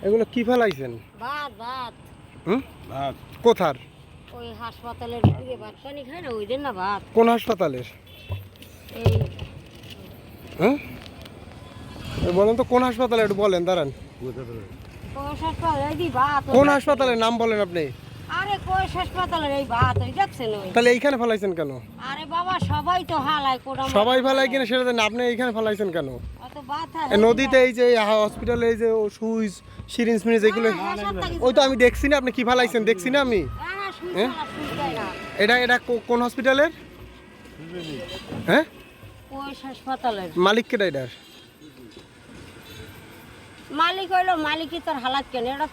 এগুলো কি ফেলাইছেন? ভাত ভাত হুম, ভাত কোথার? ওই হাসপাতালের দিকে ভাত পানি খায় না ওই দিন না ভাত কোন হাসপাতালের? এই হ্যাঁ বলেন তো কোন হাসপাতালে, একটু বলেন, দাঁড়ান। কোষ হাসপাতাল এই দি ভাত কোন হাসপাতালের নাম বলেন আপনি? আরে কোষ হাসপাতালের এই ভাত ওই দেখছেন ওই তাহলে এইখানে ফেলাইছেন কেন? আরে বাবা সবাই তো হালায় কোটা সবাই ফেলাই কিনা সেটা জানি, আপনি এইখানে ফেলাইছেন কেন? অত ভাত এই নদীতে এই যে হসপিটালে এই যে সুইচ সিরিঞ্জ মিরিঞ্জ এগুলো, ওই তো আমি দেখছি না আপনি কি ফেলাইছেন, দেখছি না আমি। এটা এটা কোন হসপিটালের? হ্যাঁ, কোষ হাসপাতালের মালিক কেটা এটার? মালিক হইলো মালিকই তোর হালাত কেন এটা তো